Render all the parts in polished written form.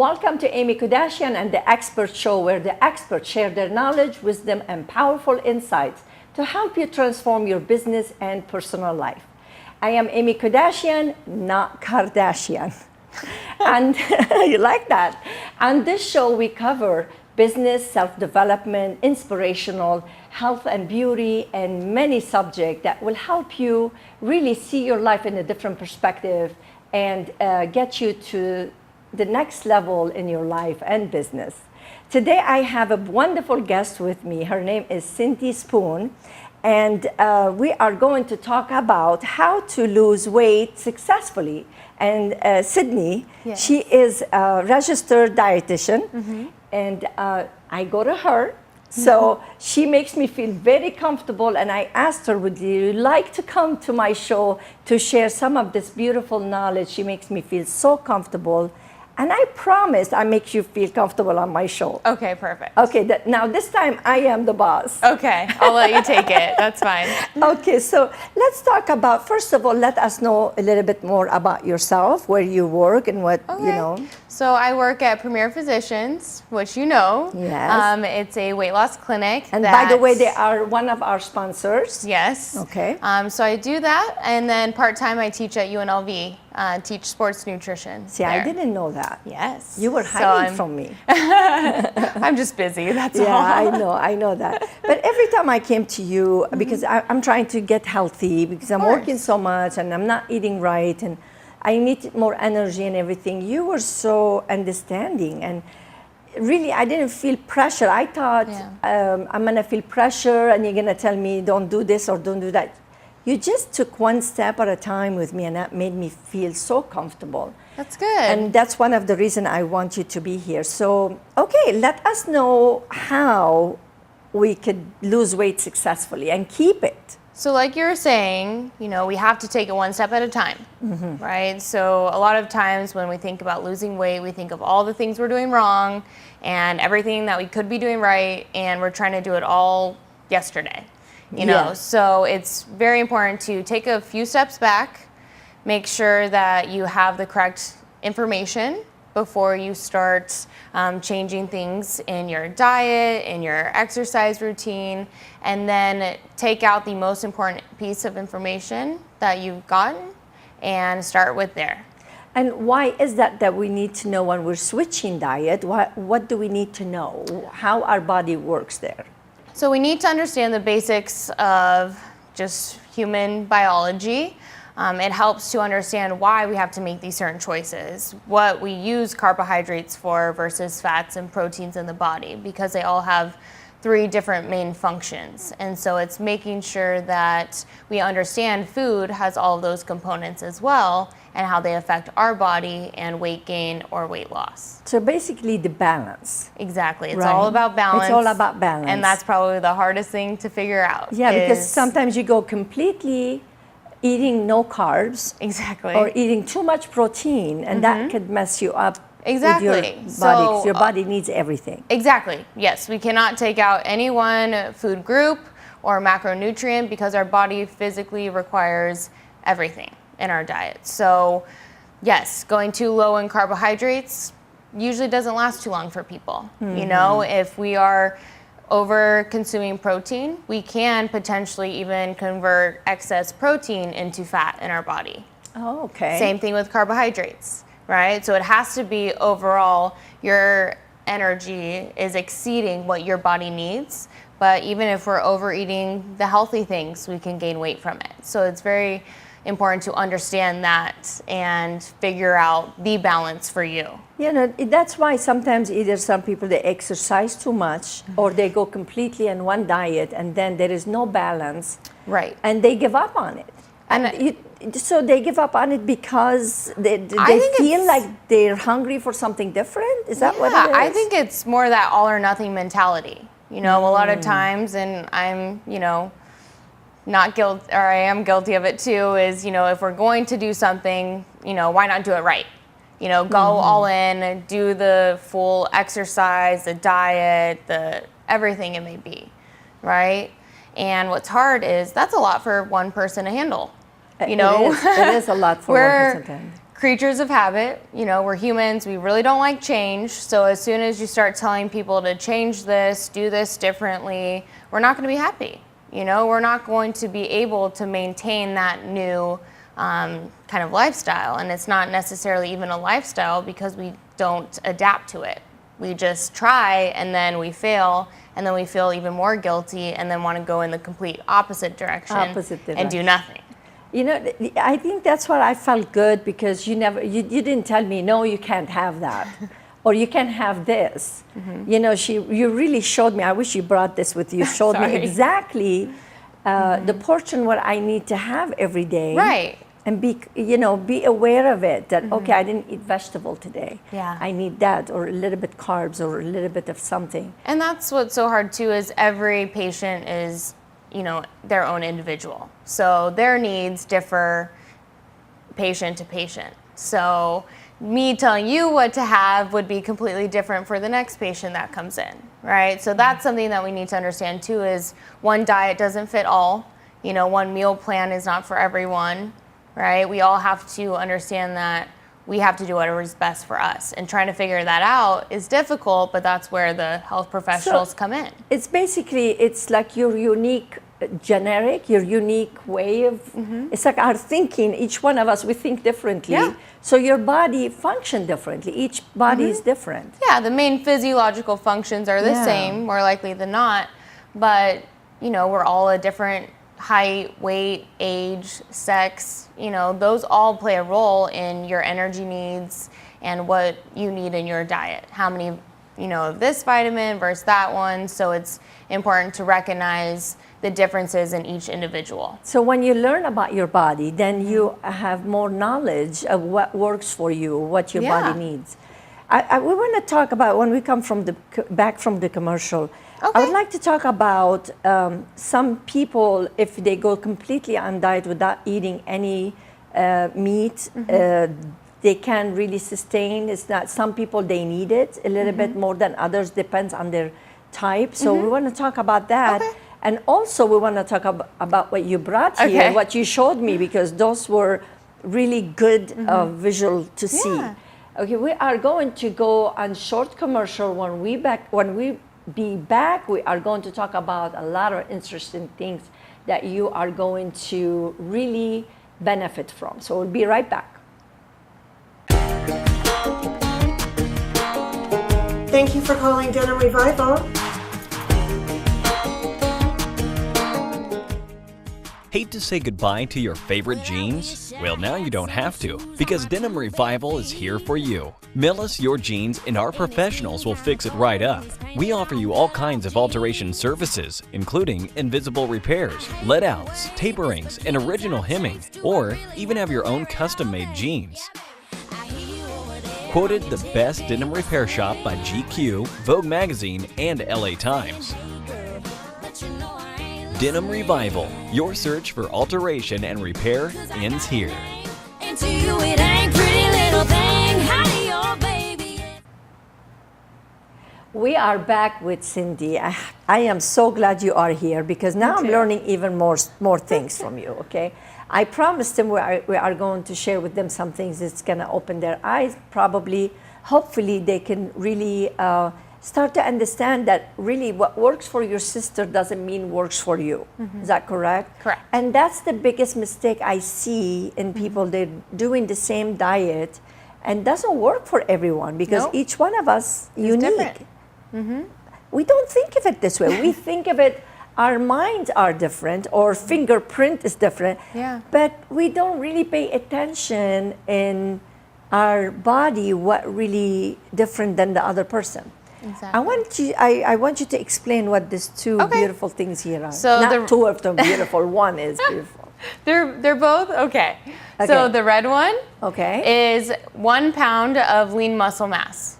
Welcome to Amy Kardashian and the Expert Show, where the experts share their knowledge, wisdom, and powerful insights to help you transform your business and personal life. I am Amy Kardashian, not Kardashian. And you like that? On this show, we cover business, self-development, inspirational, health and beauty, and many subjects that will help you really see your life in a different perspective and get you to the next level in your life and business. Today I have a wonderful guest with me. Her name is Cindy Spoon, and we are going to talk about how to lose weight successfully. And Sydney, Yes. she is a registered dietitian, and I go to her. So she makes me feel very comfortable, and I asked her, would you like to come to my show to share some of this beautiful knowledge? She makes me feel so comfortable, and I promised I make you feel comfortable on my show. Okay, perfect. Okay, now this time I am the boss. Okay, I'll let you take it. That's fine. Okay, so let's talk about, first of all, let us know a little bit more about yourself, where you work and what, you know. So I work at Premier Physicians, which you know. Yes. It's a weight loss clinic. And by the way, they are one of our sponsors. Yes. Okay. So I do that, and then part-time I teach at UNLV, teach sports nutrition. See, I didn't know that. Yes. You were So hiding from me. I'm just busy, that's Yeah, all. I know that. But every time I came to you, because I'm trying to get healthy, because I'm working so much and I'm not eating right, and I need more energy and everything, you were so understanding. And really, I didn't feel pressure. I thought, I'm going to feel pressure and you're going to tell me, don't do this or don't do that. You just took one step at a time with me, and that made me feel so comfortable. That's good. And that's one of the reasons I want you to be here. So, okay, let us know how we could lose weight successfully and keep it. So like you were saying, you know, we have to take it one step at a time, right? So a lot of times when we think about losing weight, we think of all the things we're doing wrong and everything that we could be doing right, and we're trying to do it all yesterday, you know? Yeah. So it's very important to take a few steps back, make sure that you have the correct information before you start changing things in your diet, in your exercise routine, and then take out the most important piece of information that you've gotten and start with there. And why is that we need to know when we're switching diet? What do we need to know? How our body works there? So we need to understand the basics of just human biology. It helps to understand why we have to make these certain choices, what we use carbohydrates for versus fats and proteins in the body, because they all have three different main functions. And so it's making sure that we understand food has all of those components as well, and how they affect our body and weight gain or weight loss. So basically the balance. Exactly. It's Right. all about balance. It's all about balance. And that's probably the hardest thing to figure out. Yeah, because is- sometimes you go completely eating no carbs Exactly. or eating too much protein, and that could mess you up Exactly. with your body, So, 'cause your body needs everything. Exactly. Yes, we cannot take out any one food group or macronutrient because our body physically requires everything in our diet. So, yes, going too low in carbohydrates usually doesn't last too long for people. You know, if we are over consuming protein, we can potentially even convert excess protein into fat in our body. Oh, okay. Same thing with carbohydrates, right? So it has to be overall your energy is exceeding what your body needs. But even if we're overeating the healthy things, we can gain weight from it. So it's very important to understand that and figure out the balance for you. You know, that's why sometimes either some people, they exercise too much or they go completely on one diet and then there is no balance. Right. And they give up on it. So they give up on it because they think feel it's- like they're hungry for something different? Is that what it is? I think it's more that all or nothing mentality. You know, a lot of times, and I'm, you know, not guilty, or I am guilty of it too, is, you know, if we're going to do something, you know, why not do it right? You know, go all in, do the full exercise, the diet, the everything it may be, right? And what's hard is that's a lot for one person to handle. You know, it is a lot for one person to handle. creatures of habit. You know, we're humans. We really don't like change. So as soon as you start telling people to change this, do this differently, we're not going to be happy. You know, we're not going to be able to maintain that new kind of lifestyle. And it's not necessarily even a lifestyle because we don't adapt to it. We just try and then we fail and then we feel even more guilty and then want to go in the complete opposite direction, and do nothing. You know, I think that's what I felt good because you didn't tell me, no, you can't have that. Or you can have this. You know, you really showed me, I wish you brought this with you, showed me exactly the portion what I need to have every day. Right. And be aware of it, that, okay, I didn't eat vegetable today. Yeah. I need that, or a little bit carbs, or a little bit of something. And that's what's so hard too, is every patient is, you know, their own individual. So their needs differ patient to patient. So me telling you what to have would be completely different for the next patient that comes in, right? So that's something that we need to understand too, is one diet doesn't fit all. You know, one meal plan is not for everyone, right? We all have to understand that we have to do whatever is best for us. And trying to figure that out is difficult, but that's where the health professionals come in. It's basically, it's like your unique your unique way of, it's like our thinking, each one of us, we think differently. Yeah. So your body function differently. Each body is different. Yeah, the main physiological functions are the same, more likely than not. But, you know, we're all a different height, weight, age, sex, you know, those all play a role in your energy needs and what you need in your diet. How many, you know, of this vitamin versus that one. So it's important to recognize the differences in each individual. So when you learn about your body, then you have more knowledge of what works for you, what your body needs. We want to talk about, when we come from back from the commercial, I would like to talk about some people, if they go completely on diet without eating any meat, they can really sustain. It's not, some people, they need it a little bit more than others, depends on their type. So we want to talk about that. And also we want to talk about what you brought here, what you showed me, because those were really good visual to see. Okay, we are going to go on short commercial. When we be back, we are going to talk about a lot of interesting things that you are going to really benefit from. So we'll be right back. Thank you for calling Denim Revival. Hate to say goodbye to your favorite jeans? Well, now you don't have to, because Denim Revival is here for you. Mail us your jeans and our professionals will fix it right up. We offer you all kinds of alteration services, including invisible repairs, let-outs, taperings, and original hemming, or even have your own custom-made jeans. Quoted the best denim repair shop by GQ, Vogue Magazine, and LA Times. Denim Revival, your search for alteration and repair ends here. We are back with Cindy. I am so glad you are here, because now I'm learning even more things from you, okay? I promised them we are going to share with them some things that's going to open their eyes. Probably, hopefully they can really start to understand that really what works for your sister doesn't mean works for you. Is that correct? Correct. And that's the biggest mistake I see in people. They're doing the same diet and doesn't work for everyone, because each one of us is unique. We don't think of it this way. We think of it, our minds are different, or fingerprint is different, but we don't really pay attention in our body what really different than the other person. Exactly. I want you to explain what these two beautiful things here are. So not two of them beautiful, one is beautiful. They're both okay. So the red one is 1 pound of lean muscle mass.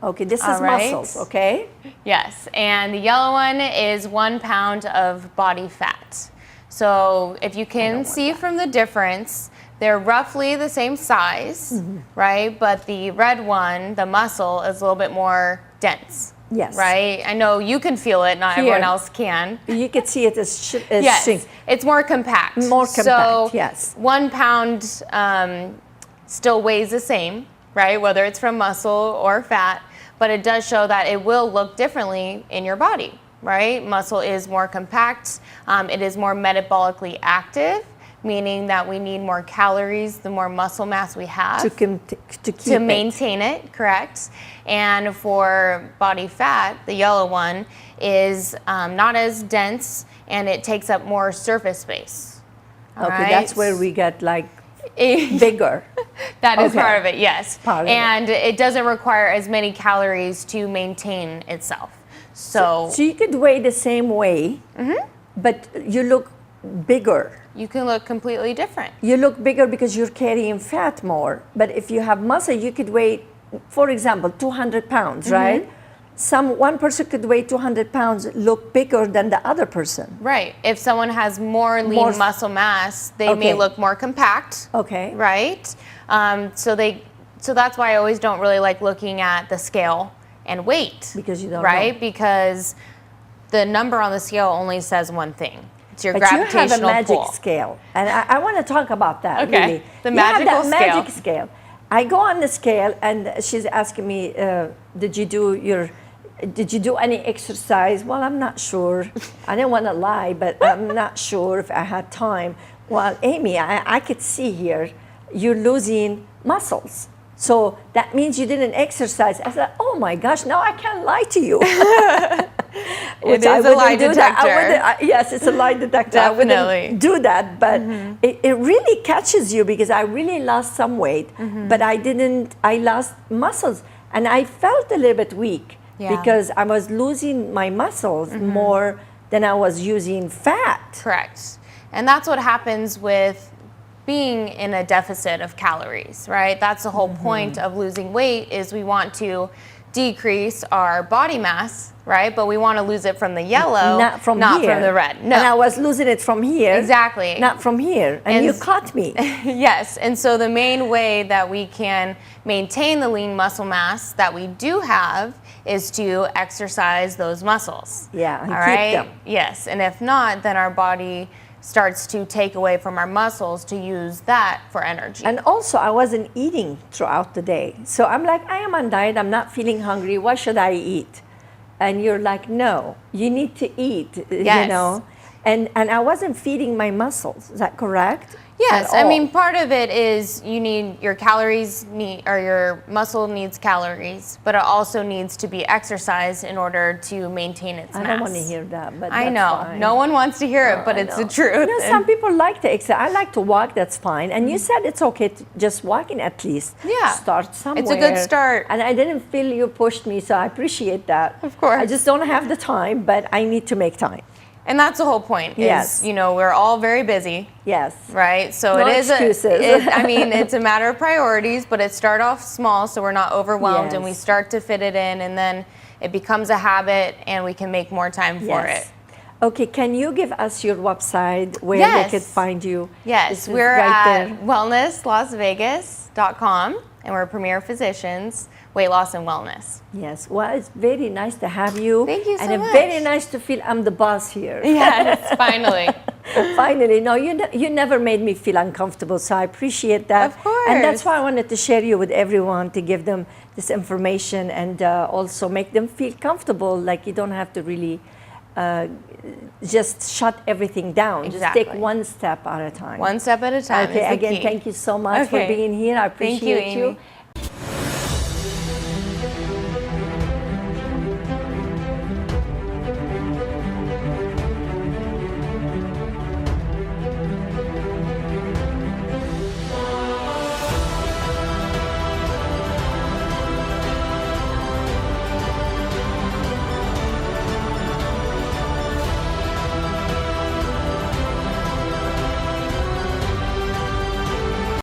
Okay, this is muscles, okay? Yes, and the yellow one is 1 pound of body fat. So if you can see from the difference, they're roughly the same size, right? But the red one, the muscle, is a little bit more dense. Yes. Right? I know you can feel it, not everyone else can. You can see it as yes, it's more compact. More compact, so yes. 1 pound still weighs the same, right? Whether it's from muscle or fat, but it does show that it will look differently in your body, right? Muscle is more compact, it is more metabolically active, meaning that we need more calories the more muscle mass we have To keep to it. maintain it, correct? And for body fat, the yellow one is not as dense and it takes up more surface space. All Okay, right? that's where we get like bigger. That is Okay. part of it, yes. Part of it. And it doesn't require as many calories to maintain itself. So So you could weigh the same way, but you look bigger. you can look completely different. You look bigger because you're carrying fat more. But if you have muscle, you could weigh, for example, 200 pounds, right? One person could weigh 200 pounds, look bigger than the other person. Right. If someone has more lean More- muscle mass, they may Okay. look more compact. Okay. Right. So that's why I always don't really like looking at the scale and weight. Because you don't right? know. Because the number on the scale only says one thing. It's your But you have a gravitational magic pull. scale, and I want to talk about that. Okay. Really. The You have magical that scale. magic scale. I go on the scale, and she's asking me, "Did you do any exercise?" Well, I'm not sure. I didn't want to lie, but I'm not sure if I had time. Well, Amy, I could see here you're losing muscles. So that means you didn't exercise. I said, "Oh my gosh, now I can't lie to you." It is a lie detector. Yes, it's a lie detector. I Definitely. wouldn't do that, but it really catches you because I really lost some weight, but I lost muscles, and I felt a little bit weak Yeah. because I was losing my muscles more than I was using fat. Correct. And that's what happens with being in a deficit of calories, right? That's the whole point of losing weight is we want to decrease our body mass, right? But we want to lose it from the yellow, Not from here. from the red. No. And I was losing it from here. Exactly. Not from here. And you And- caught me. Yes, and so the main way that we can maintain the lean muscle mass that we do have is to exercise those muscles. Yeah, and all keep right? them. Yes, and if not, then our body starts to take away from our muscles to use that for energy. And also, I wasn't eating throughout the day. So I'm like, I am on diet. I'm not feeling hungry. Why should I eat? And you're like, no, you need to eat, you Yes. know? And I wasn't feeding my muscles. Is that correct? Yes, At I all. mean, part of it is you need your your muscle needs calories, but it also needs to be exercised in order to maintain its I mass. don't want to hear that, but I that's know. fine. No one wants to hear it, but I it's the know. truth. You know, some people like to exercise. I like to walk. That's fine. And you said it's okay to just walking at least. Yeah. Start somewhere. It's a good start. And I didn't feel you pushed me, so I appreciate that. Of course. I just don't have the time, but I need to make time. And that's the whole point. Is, Yes. we're all very busy, Yes. right? So No it is. excuses. It's a matter of priorities, but it start off small, so we're not overwhelmed, and we Yes. start to fit it in, and then it becomes a habit, and we can make more time for it. Yes. Okay, can you give us your website where Yes. they could find you? Yes, This is we're right at there. wellnesslasvegas.com, and we're Premier Physicians, Weight Loss and Wellness. Yes, well, it's very nice to have you. Thank you so and it's much. very nice to feel I'm the boss here. Yes, finally. Finally, no, you never made me feel uncomfortable, so I appreciate that. Of course. And that's why I wanted to share you with everyone to give them this information and also make them feel comfortable, like you don't have to really just shut everything down. Just take Exactly. one step at a time. One step at a time. Okay, is the again, key. thank you so much for Okay. being here. I Thank you, appreciate you. Amy.